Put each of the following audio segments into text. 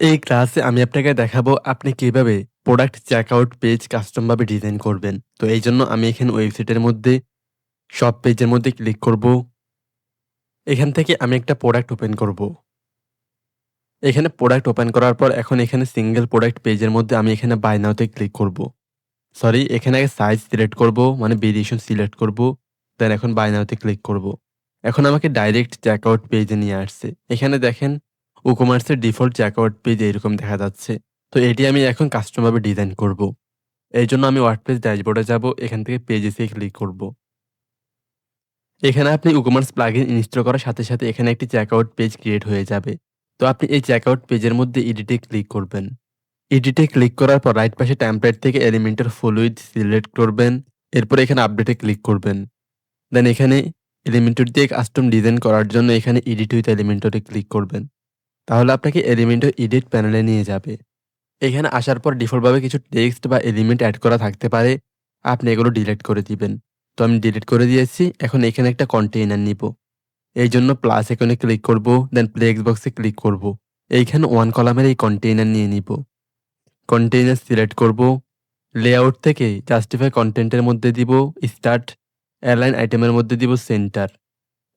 এই ক্লাসে আমি আপনাকে দেখাবো আপনি কিভাবে প্রোডাক্ট চেকআউট পেজ কাস্টমভাবে ডিজাইন করবেন। তো এইজন্য আমি এখানে ওয়েবসাইটের মধ্যে শপ পেজের মধ্যে ক্লিক করব। এখান থেকে আমি একটা প্রোডাক্ট ওপেন করব। এখানে প্রোডাক্ট ওপেন করার পর এখন এখানে সিঙ্গেল প্রোডাক্ট পেজের মধ্যে আমি এখানে বাই নাও তে ক্লিক করব। সরি, এখানে আগে সাইজ সিলেক্ট করব, মানে ভেরিয়েশন সিলেক্ট করব। দেন এখন বাই নাও তে ক্লিক করব। এখন আমাকে ডাইরেক্ট চেকআউট পেজে নিয়ে আসছে। এখানে দেখেন ই-কমার্সের ডিফল্ট চেকআউট পেজ এরকম দেখা যাচ্ছে। তো এটি আমি এখন কাস্টমভাবে ডিজাইন করব। এইজন্য আমি ওয়ার্ডপ্রেস ড্যাশবোর্ডে যাব। এখান থেকে পেজেস এ ক্লিক করব। এখানে আপনি ই-কমার্স প্লাগইন ইনস্টল করার সাথে, সাথে এখানে একটি চেকআউট পেজ ক্রিয়েট হয়ে যাবে। তো আপনি এই চেকআউট পেজের মধ্যে এডিটে ক্লিক করবেন। এডিটে ক্লিক করার পর রাইট পাশে টেমপ্লেট থেকে এলিমেন্টর ফুল উইডথ সিলেক্ট করবেন। এরপর এখানে আপডেটে ক্লিক করবেন। দেন এখানে এলিমেন্টর দিয়ে কাস্টম ডিজাইন করার জন্য এখানে এডিট উইথ এলিমেন্টরে ক্লিক করবেন। তাহলে আপনাকে এলিমেন্টর এডিট প্যানেলে নিয়ে যাবে। এখানে আসার পর ডিফল্টভাবে কিছু টেক্সট বা এলিমেন্ট এড করা থাকতে পারে। আপনি এগুলো ডিলিট করে দিবেন। তো আমি ডিলিট করে দিয়েছি। এখন এখানে একটা কন্টেইনার নিব। এইজন্য প্লাস আইকনে ক্লিক করব, দেন প্লেক্স বক্সে ক্লিক করব। এইখানে 1 কলামের এই কন্টেইনার নিয়ে নিব। কন্টেইনার সিলেক্ট করব। লেআউট থেকে জাস্টিফাই কনটেন্টের মধ্যে দিব স্টার্ট, অ্যালাইন আইটেমের মধ্যে দিব সেন্টার।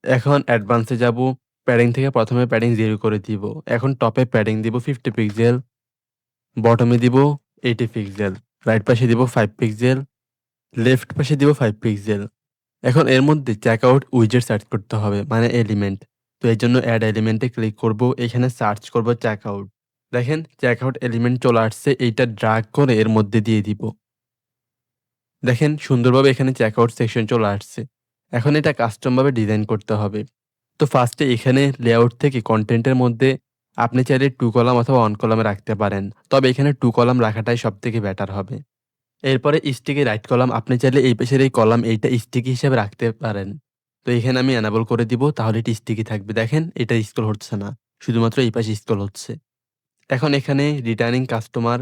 এখন অ্যাডভান্সে যাব। প্যাডিং থেকে প্রথমে প্যাডিং 0 করে দিব। এখন টপে প্যাডিং দিব 50 পিক্সেল, বটমে দিব 80 পিক্সেল, রাইট পাশে দিব 5 পিক্সেল, লেফট পাশে দিব 5 পিক্সেল। এখন এর মধ্যে চেকআউট উইজেট সার্চ করতে হবে, মানে এলিমেন্ট। তো এর জন্য অ্যাড এলিমেন্টে ক্লিক করব। এখানে সার্চ করব চেকআউট। দেখেন চেকআউট এলিমেন্ট চলে আসছে। এইটা ড্রাগ করে এর মধ্যে দিয়ে দিব। দেখেন সুন্দরভাবে এখানে চেকআউট সেকশন চলে আসছে। এখন এটা কাস্টমভাবে ডিজাইন করতে হবে। তো ফার্স্টে এখানে লেআউট থেকে কনটেন্টের মধ্যে আপনি চাইলে 2 কলাম অথবা 1 কলামে রাখতে পারেন। তবে এখানে 2 কলাম রাখাটাই সবথেকে বেটার হবে। এরপরে স্টিকি রাইট কলাম আপনি চাইলে এই পাশের এই কলাম এইটা স্টিকি হিসেবে রাখতে পারেন। তো এখানে আমি এনেবল করে দিব, তাহলে এটা স্টিকি থাকবে। দেখেন এটা স্ক্রল হচ্ছে না। শুধুমাত্র এই পাশে স্ক্রল হচ্ছে। এখন এখানে রিটার্নিং কাস্টমার,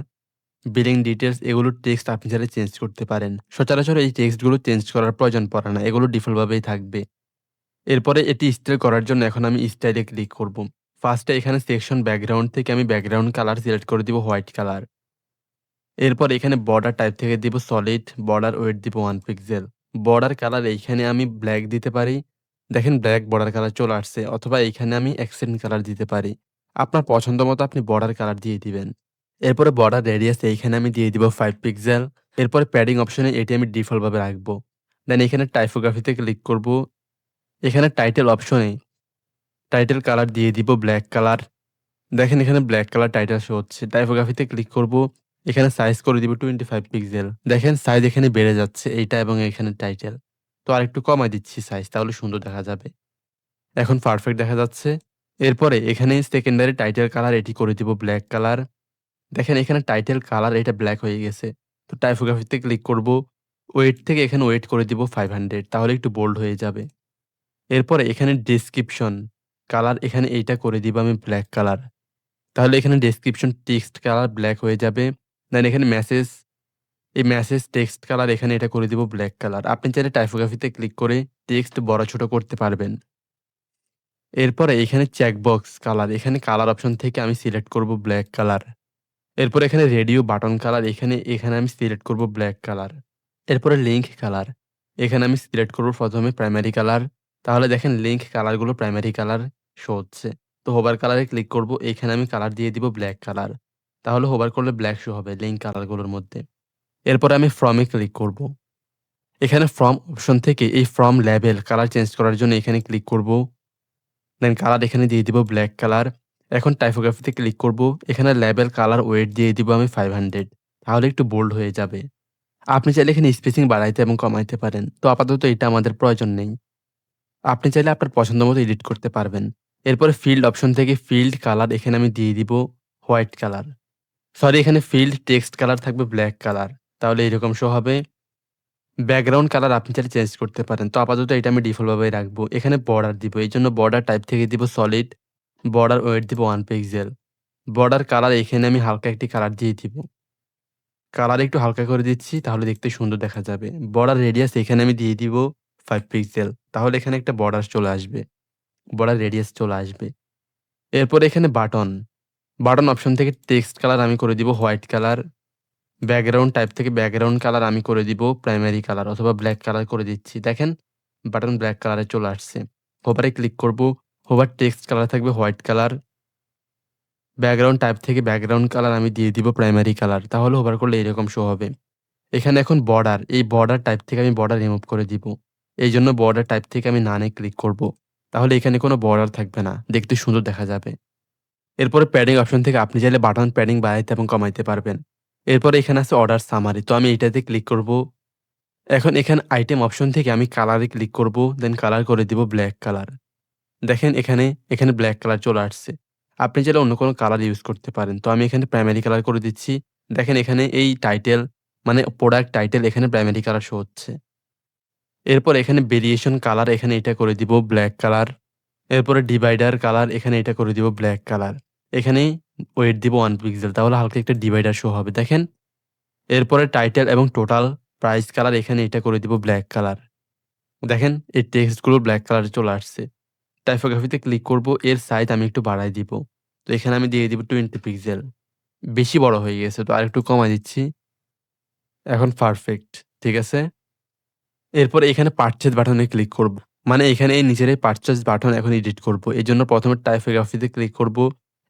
বিলিং ডিটেইলস এগুলোর টেক্সট আপনি চাইলে চেঞ্জ করতে পারেন। সচরাচর এই টেক্সটগুলো চেঞ্জ করার প্রয়োজন পড়ে না। এগুলো ডিফল্ট ভাবেই থাকবে। এরপরে এটি স্টাইল করার জন্য এখন আমি স্টাইলে ক্লিক করব। ফার্স্টে এখানে সেকশন ব্যাকগ্রাউন্ড থেকে আমি ব্যাকগ্রাউন্ড কালার সিলেক্ট করে দিব হোয়াইট কালার। এরপর এখানে বর্ডার টাইপ থেকে দিব সলিড, বর্ডার ওয়েট দিব 1 পিক্সেল। বর্ডার কালার এইখানে আমি ব্ল্যাক দিতে পারি। দেখেন ব্ল্যাক বর্ডার কালার চলে আসছে, অথবা এইখানে আমি অ্যাকসেন্ট কালার দিতে পারি। আপনার পছন্দ মতো আপনি বর্ডার কালার দিয়ে দিবেন। এরপরে বর্ডার রেডিয়াস এইখানে আমি দিয়ে দিব 5 পিক্সেল। এরপরে প্যাডিং অপশনে এটি আমি ডিফল্ট ভাবে রাখবো। দেন এখানে টাইপোগ্রাফিতে ক্লিক করব। এখানে টাইটেল অপশনে টাইটেল কালার দিয়ে দিব ব্ল্যাক কালার। দেখেন এখানে ব্ল্যাক কালার টাইটেল শো হচ্ছে। টাইপোগ্রাফিতে ক্লিক করব। এখানে সাইজ করে দিব 25 পিক্সেল। দেখেন সাইজ এখানে বেড়ে যাচ্ছে এইটা, এবং এখানে টাইটেল। তো আরেকটু কমায় দিচ্ছি সাইজ, তাহলে সুন্দর দেখা যাবে। এখন পারফেক্ট দেখা যাচ্ছে। এরপরে এখানে সেকেন্ডারি টাইটেল কালার এটি করে দিব ব্ল্যাক কালার। দেখেন এখানে টাইটেল কালার এটা ব্ল্যাক হয়ে গেছে। তো টাইপোগ্রাফিতে ক্লিক করব। ওয়েট থেকে এখানে ওয়েট করে দিব 500, তাহলে একটু বোল্ড হয়ে যাবে। এরপরে এখানে ডেসক্রিপশন কালার এখানে এইটা করে দিব আমি ব্ল্যাক কালার। তাহলে এখানে ডেসক্রিপশন টেক্সট কালার ব্ল্যাক হয়ে যাবে। দেন এখানে মেসেজ, এই মেসেজ টেক্সট কালার এখানে এটা করে দিব ব্ল্যাক কালার। আপনি চাইলে টাইপোগ্রাফিতে ক্লিক করে টেক্সট বড় ছোট করতে পারবেন। এরপরে এখানে চেকবক্স কালার, এখানে কালার অপশন থেকে আমি সিলেক্ট করব ব্ল্যাক কালার। এরপর এখানে রেডিও বাটন কালার এখানে আমি সিলেক্ট করব ব্ল্যাক কালার। এরপরে লিঙ্ক কালার এখানে আমি সিলেক্ট করব প্রথমে প্রাইমারি কালার। তাহলে দেখেন লিঙ্ক কালারগুলো প্রাইমারি কালার শো হচ্ছে। তো হোভার কালারে ক্লিক করব। এখানে আমি কালার দিয়ে দিব ব্ল্যাক কালার। তাহলে হোভার করলে ব্ল্যাক শো হবে লিঙ্ক কালারগুলোর মধ্যে। এরপরে আমি ফ্রমে ক্লিক করব। এখানে ফ্রম অপশন থেকে এই ফ্রম লেবেল কালার চেঞ্জ করার জন্য এখানে ক্লিক করব। দেন কালার এখানে দিয়ে দিব ব্ল্যাক কালার। এখন টাইপোগ্রাফিতে ক্লিক করব। এখানে লেবেল কালার ওয়েট দিয়ে দিব আমি 500, তাহলে একটু বোল্ড হয়ে যাবে। আপনি চাইলে এখানে স্পেসিং বাড়াইতে এবং কমাইতে পারেন। তো আপাতত এটা আমাদের প্রয়োজন নেই। আপনি চাইলে আপনার পছন্দ মতো এডিট করতে পারবেন। এরপরে ফিল্ড অপশন থেকে ফিল্ড কালার এখানে আমি দিয়ে দিব হোয়াইট কালার। সরি, এখানে ফিল্ড টেক্সট কালার থাকবে ব্ল্যাক কালার। তাহলে এরকম শো হবে। ব্যাকগ্রাউন্ড কালার আপনি চাইলে চেঞ্জ করতে পারেন। তো আপাতত এটা আমি ডিফল্ট ভাবেই রাখবো। এখানে বর্ডার দিব। এইজন্য বর্ডার টাইপ থেকে দিব সলিড, বর্ডার ওয়েট দিব 1 পিক্সেল। বর্ডার কালার এখানে আমি হালকা একটি কালার দিয়ে দিব। কালার একটু হালকা করে দিচ্ছি, তাহলে দেখতে সুন্দর দেখা যাবে। বর্ডার রেডিয়াস এখানে আমি দিয়ে দিব 5 পিক্সেল। তাহলে এখানে একটা বর্ডার চলে আসবে। বর্ডার রেডিয়াস চলে আসবে। এরপর এখানে বাটন, বাটন অপশন থেকে টেক্সট কালার আমি করে দিব হোয়াইট কালার। ব্যাকগ্রাউন্ড টাইপ থেকে ব্যাকগ্রাউন্ড কালার আমি করে দিব প্রাইমারি কালার অথবা ব্লাক কালার করে দিচ্ছি। দেখেন বাটন ব্লাক কালারে চলে আসছে। হোভারে ক্লিক করব। হোভার টেক্সট কালার থাকবে হোয়াইট কালার। ব্যাকগ্রাউন্ড টাইপ থেকে ব্যাকগ্রাউন্ড কালার আমি দিয়ে দিব প্রাইমারি কালার। তাহলে হোভার করলে এরকম শো হবে। এখানে এখন বর্ডার, এই বর্ডার টাইপ থেকে আমি বর্ডার রিমুভ করে দিব। এইজন্য বর্ডার টাইপ থেকে আমি নানে ক্লিক করব। তাহলে এখানে কোনো বর্ডার থাকবে না। দেখতে সুন্দর দেখা যাবে। এরপরে প্যাডিং অপশন থেকে আপনি চাইলে বাটন প্যাডিং বাড়াইতে এবং কমাইতে পারবেন। এরপরে এখানে আছে অর্ডার সামারি। তো আমি এইটাতে ক্লিক করব। এখন এখানে আইটেম অপশন থেকে আমি কালারে ক্লিক করব। দেন কালার করে দিব ব্লাক কালার। দেখেন এখানে ব্লাক কালার চলে আসছে। আপনি চাইলে অন্য কোনো কালার ইউজ করতে পারেন। তো আমি এখানে প্রাইমারি কালার করে দিচ্ছি। দেখেন এখানে এই টাইটেল মানে প্রোডাক্ট টাইটেল এখানে প্রাইমারি কালার শো হচ্ছে। এরপর এখানে ভেরিয়েশন কালার এখানে এটা করে দিব ব্লাক কালার। এরপরে ডিভাইডার কালার এখানে এটা করে দিব ব্লাক কালার। এখানে ওয়েট দিব 1 পিক্সেল, তাহলে হালকা একটা ডিভাইডার শো হবে দেখেন। এরপরে টাইটেল এবং টোটাল প্রাইস কালার এখানে এটা করে দিব ব্লাক কালার। দেখেন এই টেক্সটগুলো ব্লাক কালারে চলে আসছে। টাইপোগ্রাফিতে ক্লিক করব, এর সাইজ আমি একটু বাড়ায় দিব। তো এখানে আমি দিয়ে দিব 20 পিক্সেল। বেশি বড় হয়ে গেছে, তো আরেকটু কমায় দিচ্ছি। এখন পারফেক্ট। ঠিক আছে? এরপরে এখানে পারচেজ বাটনে ক্লিক করব। মানে এখানে এই নিচের এই পারচেজ বাটন এখন এডিট করব। এজন্য প্রথমে টাইপোগ্রাফিতে ক্লিক করব।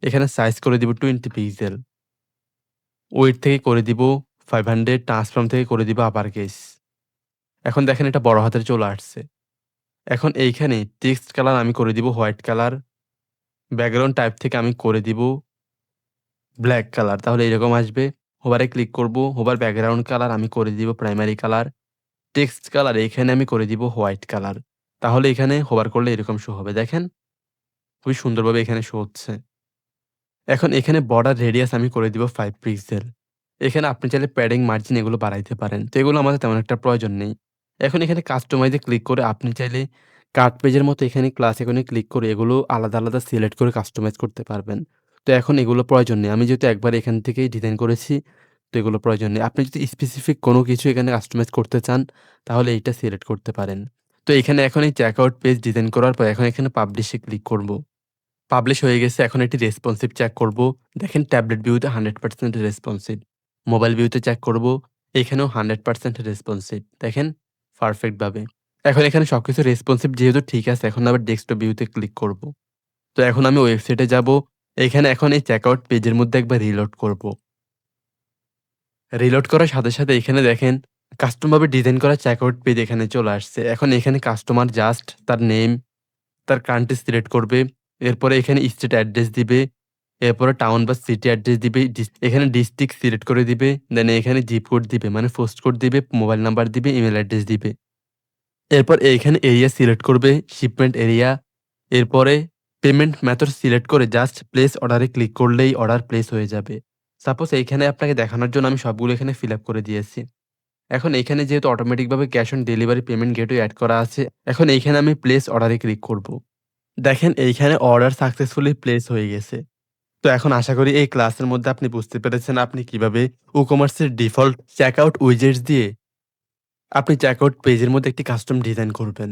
এখানে সাইজ করে দিব 20 পিক্সেল। ওয়েট থেকে করে দিব 500, ট্রান্সফর্ম থেকে করে দিব আপার কেস। এখন দেখেন এটা বড় হাতের চলে আসছে। এখন এইখানে টেক্সট কালার আমি করে দিব হোয়াইট কালার। ব্যাকগ্রাউন্ড টাইপ থেকে আমি করে দিব ব্লাক কালার। তাহলে এরকম আসবে। হোভারে ক্লিক করব। হোভার ব্যাকগ্রাউন্ড কালার আমি করে দিব প্রাইমারি কালার। টেক্সট কালার এখানে আমি করে দিব হোয়াইট কালার। তাহলে এখানে হোভার করলে এরকম শো হবে। দেখেন খুবই সুন্দরভাবে এখানে শো হচ্ছে। এখন এখানে বর্ডার রেডিয়াস আমি করে দিব 5 পিক্সেল। এখানে আপনি চাইলে প্যাডিং, মার্জিন এগুলো বাড়াইতে পারেন। তো এগুলো আমাদের তেমন একটা প্রয়োজন নেই। এখন এখানে কাস্টমাইজ এ ক্লিক করে আপনি চাইলে কার্ড পেজের মতো এখানে ক্লাস আইকনে ক্লিক করে এগুলো আলাদা, আলাদা সিলেক্ট করে কাস্টমাইজ করতে পারবেন। তো এখন এগুলো প্রয়োজন নেই। আমি যেহেতু একবার এখান থেকেই ডিজাইন করেছি, তো এগুলো প্রয়োজন নেই। আপনি যদি স্পেসিফিক কোনো কিছু এখানে কাস্টমাইজ করতে চান, তাহলে এইটা সিলেক্ট করতে পারেন। তো এখানে এখন এই চেকআউট পেজ ডিজাইন করার পর এখন এখানে পাবলিশ এ ক্লিক করব। পাবলিশ হয়ে গেছে। এখন এটি রেসপন্সিভ চেক করব। দেখেন ট্যাবলেট ভিউতে 100% রেসপন্সিভ। মোবাইল ভিউতে চেক করব। এখানেও 100% রেসপন্সিভ। দেখেন পারফেক্ট ভাবে। এখন এখানে সবকিছু রেসপন্সিভ যেহেতু ঠিক আছে, এখন আবার ডেস্কটপ ভিউতে ক্লিক করব। তো এখন আমি ওয়েবসাইটে যাব। এখানে এখন এই চেকআউট পেজের মধ্যে একবার রিলোড করব। রিলোড করার সাথে, সাথে এখানে দেখেন কাস্টম ভাবে ডিজাইন করা চেকআউট পেজ এখানে চলে আসছে। এখন এখানে কাস্টমার জাস্ট তার নেম, তার কান্ট্রি সিলেক্ট করবে। এরপরে এখানে স্টেট অ্যাড্রেস দিবে। এরপরে টাউন বা সিটি অ্যাড্রেস দিবে। এখানে ডিস্ট্রিক্ট সিলেক্ট করে দিবে। দেন এখানে জিপ কোড দিবে, মানে পোস্ট কোড দিবে, মোবাইল নাম্বার দিবে, ইমেইল অ্যাড্রেস দিবে। এরপর এইখানে এরিয়া সিলেক্ট করবে, শিপমেন্ট এরিয়া। এরপরে পেমেন্ট মেথড সিলেক্ট করে জাস্ট প্লেস অর্ডারে ক্লিক করলেই অর্ডার প্লেস হয়ে যাবে। সাপোজ এইখানে আপনাকে দেখানোর জন্য আমি সবগুলো এখানে ফিল আপ করে দিয়েছি। এখন এইখানে যেহেতু অটোমেটিকভাবে cash on delivery payment gateway add করা আছে, এখন এইখানে আমি প্লেস অর্ডারে ক্লিক করব। দেখেন এইখানে অর্ডার সাকসেসফুলি প্লেস হয়ে গেছে। তো এখন আশা করি এই ক্লাসের মধ্যে আপনি বুঝতে পেরেছেন আপনি কিভাবে WooCommerce এর ডিফল্ট চেকআউট উইজেটস দিয়ে আপনি চেকআউট পেজের মধ্যে একটি কাস্টম ডিজাইন করবেন।